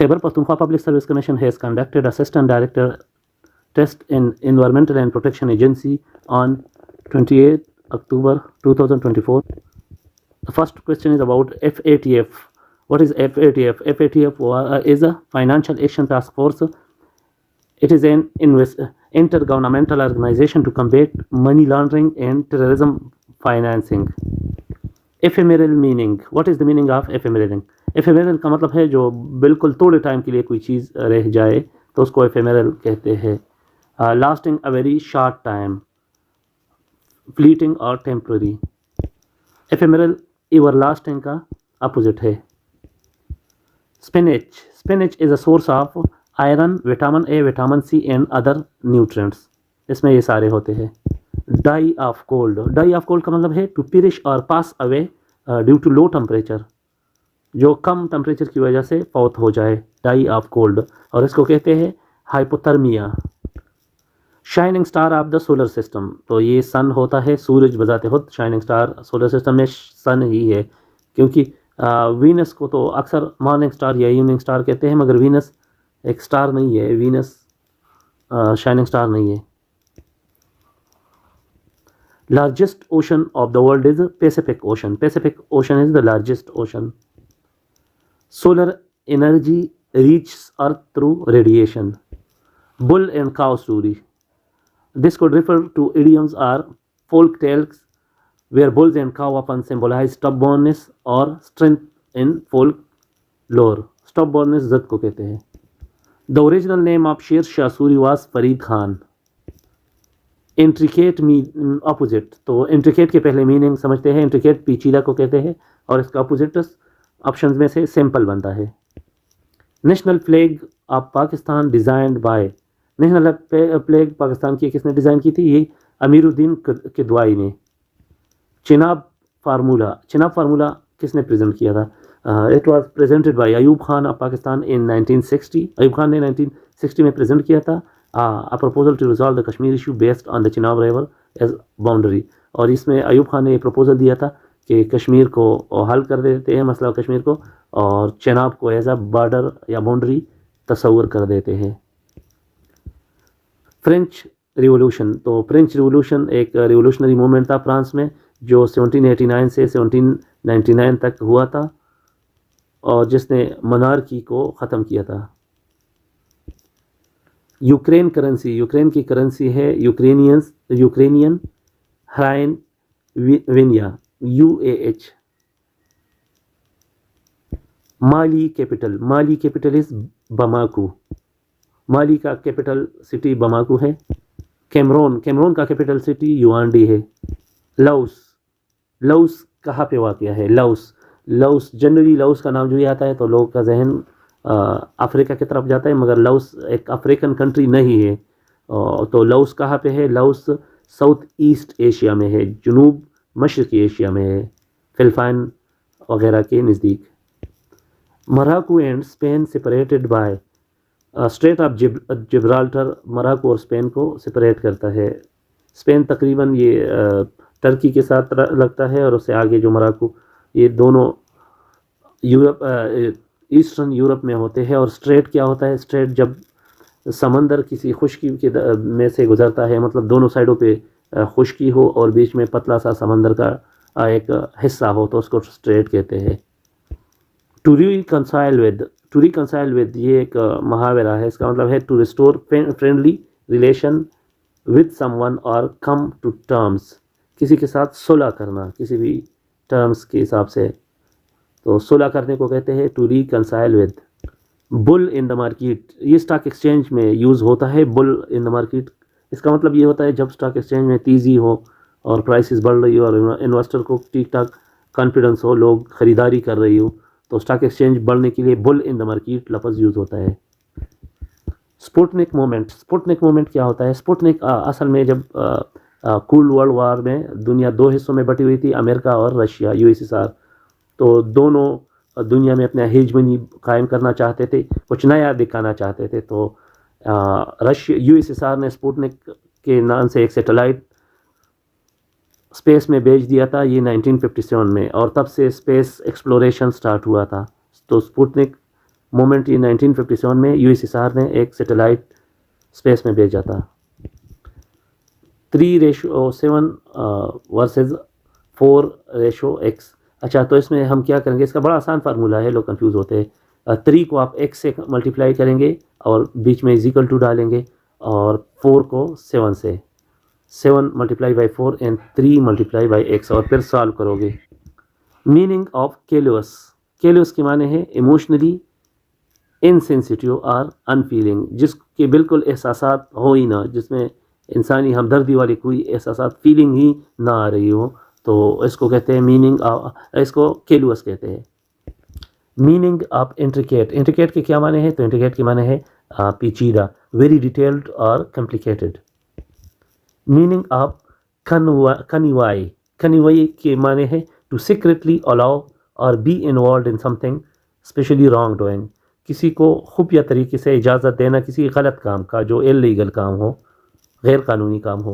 Khyber Pakhtunkhwa Public Service Commission has conducted Assistant Director test in Environmental and Protection Agency on 28 October 2024. The first question is about FATF. What is FATF? FATF is a Financial Action Task Force. It is an intergovernmental organization to combat money laundering and terrorism financing. Ephemeral meaning. What is the meaning of ephemeral? Ephemeral کا مطلب ہے جو بالکل تھوڑے time کے لیے کوئی چیز رہ جائے تو اس کو ephemeral کہتے ہیں. Lasting a very short time, fleeting or temporary. Ephemeral everlasting کا اپوزٹ ہے. Spinach. Spinach is a source of iron, vitamin A, vitamin C and other nutrients. اس میں یہ سارے ہوتے ہیں. Die of cold. Die of cold کا مطلب ہے to perish or pass away due to low temperature. جو کم ٹمپریچر کی وجہ سے فوت ہو جائے. Die of cold. اور اس کو کہتے ہیں hypothermia. Shining star of the solar system. تو یہ سن ہوتا ہے سورج بذات خود. شائننگ اسٹار سولر سسٹم میں سن ہی ہے کیونکہ وینس کو تو اکثر مارننگ اسٹار یا ایوننگ اسٹار کہتے ہیں مگر وینس ایک اسٹار نہیں ہے. وینس شائننگ اسٹار نہیں ہے. Largest ocean of the world is Pacific ocean. Pacific ocean is the largest ocean. Solar energy reaches earth through radiation. Bull and cow story. This could refer to idioms or folk tales where bulls and cow often symbolize stubbornness or strength in folk lore. Stubbornness ضد کو کہتے ہیں. The original name of Sher Shah Suri was Farid Khan. Intricate opposite. تو intricate کے پہلے meaning سمجھتے ہیں. Intricate پیچیدہ کو کہتے ہیں اور اس کا اپوزٹ آپشنز میں سے سمپل بنتا ہے. National flag of Pakistan designed by. National flag Pakistan کی کس نے ڈیزائن کی تھی؟ یہ امیر الدین کدوائی نے. چناب فارمولا. چناب فارمولا کس نے پریزنٹ کیا تھا؟ It was presented by Ayub Khan of Pakistan in 1960. Ayub Khan نے 1960 میں پریزنٹ کیا تھا a proposal to resolve the Kashmir issue based on the Chenab river as boundary. اور اس میں ایوب خان نے یہ پروپوزل دیا تھا کہ کشمیر کو حل کر دیتے ہیں مسئلہ کشمیر کو اور چناب کو ایز اے بارڈر یا باؤنڈری تصور کر دیتے ہیں. French revolution. تو فرینچ ریولوشن ایک ریولوشنری موومنٹ تھا فرانس میں جو 1789 سے 1799 تک ہوا تھا اور جس نے منارکی کو ختم کیا تھا. Ukraine currency. یوکرین کی کرنسی ہے یوکرینین ہرائن وینیا UAH. مالی کیپٹل. مالی کیپٹل از بماکو. مالی کا کیپٹل سٹی بماکو ہے. کیمرون. کیمرون کا کیپٹل سٹی یوانڈی ہے. لاؤس. لاؤس کہاں پہ واقع ہے؟ لاؤس. لاؤس جنرلی لاؤس کا نام جو ہی آتا ہے تو لوگوں کا ذہن افریقہ کی طرف جاتا ہے مگر لاؤس ایک افریقن کنٹری نہیں ہے. تو لاؤس کہاں پہ ہے؟ لاؤس ساؤتھ ایسٹ ایشیا میں ہے. جنوب مشرقی ایشیا میں ہے. فلپائن وغیرہ کے نزدیک. Morocco and Spain separated by strait of Gibraltar. Morocco اور اسپین کو سپریٹ کرتا ہے. اسپین تقریباً یہ ٹرکی کے ساتھ لگتا ہے اور اس سے آگے جو مراکو یہ دونوں یورپ ایسٹرن یورپ میں ہوتے ہیں. اور اسٹریٹ کیا ہوتا ہے؟ اسٹریٹ جب سمندر کسی خشکی کے میں سے گزرتا ہے مطلب دونوں سائڈوں پہ خشکی ہو اور بیچ میں پتلا سا سمندر کا ایک حصہ ہو تو اس کو اسٹریٹ کہتے ہیں. To reconcile with. To reconcile with یہ ایک محاورہ ہے. اس کا مطلب ہے to restore friendly relation with someone or come two terms. کسی کے ساتھ صلح کرنا کسی بھی ٹرمز کے حساب سے تو صلح کرنے کو کہتے ہیں to reconcile with. Bull in the market. یہ اسٹاک ایکسچینج میں یوز ہوتا ہے. بل ان دا مارکیٹ اس کا مطلب یہ ہوتا ہے جب اسٹاک ایکسچینج میں تیزی ہو اور پرائسز بڑھ رہی ہو اور انویسٹر کو ٹھیک ٹھاک کانفیڈنس ہو لوگ خریداری کر رہی ہو تو اسٹاک ایکسچینج بڑھنے کے لیے بل ان دا مارکیٹ لفظ یوز ہوتا ہے. سپوٹنک موومنٹ. سپوٹنک موومنٹ کیا ہوتا ہے؟ سپوٹنک اصل میں جب کولڈ ورلڈ وار میں دنیا دو حصوں میں بٹی ہوئی تھی امریکہ اور رشیا USSR تو دونوں دنیا میں اپنا ہیجمنی قائم کرنا چاہتے تھے کچھ نیا دکھانا چاہتے تھے تو USSR نے سپوٹنک کے نام سے ایک سیٹلائٹ اسپیس میں بھیج دیا تھا یہ 1957 میں اور تب سے اسپیس ایکسپلوریشن سٹارٹ ہوا تھا. تو سپوٹنک مومنٹ یہ 1957 میں USSR نے ایک سیٹلائٹ اسپیس میں بھیجا تھا. 3:7 ورسز 4:x. اچھا تو اس میں ہم کیا کریں گے؟ اس کا بڑا آسان فارمولہ ہے، لوگ کنفیوز ہوتے ہیں. 3 کو آپ x سے ملٹیپلائی کریں گے اور بیچ میں = ڈالیں گے، اور 4 کو 7 سے. 7 × 4 اینڈ 3 × x، اور پھر سالو کرو گے. Meaning of کیلوس. کیلوس کے معنی ہے ایموشنلی انسینسٹیو اور انفیلنگ، جس کے بالکل احساسات ہو ہی نہ، جس میں انسانی ہمدردی والی کوئی احساسات فیلنگ ہی نہ آ رہی ہو، تو اس کو کہتے ہیں اس کو کیلوس کہتے ہیں. Meaning of intricate. انٹریکیٹ کے کیا معنی ہے؟ تو انٹریکیٹ کے معنی ہے پیچیدہ، ویری ڈیٹیلڈ اور complicated. Meaning of connive. Connive کے معنی ہے ٹو سیکریٹلی الاؤ اور be involved in something especially wrongdoing. کسی کو خفیہ طریقے سے اجازت دینا کسی غلط کام کا، جو اللیگل کام ہو، غیر قانونی کام ہو.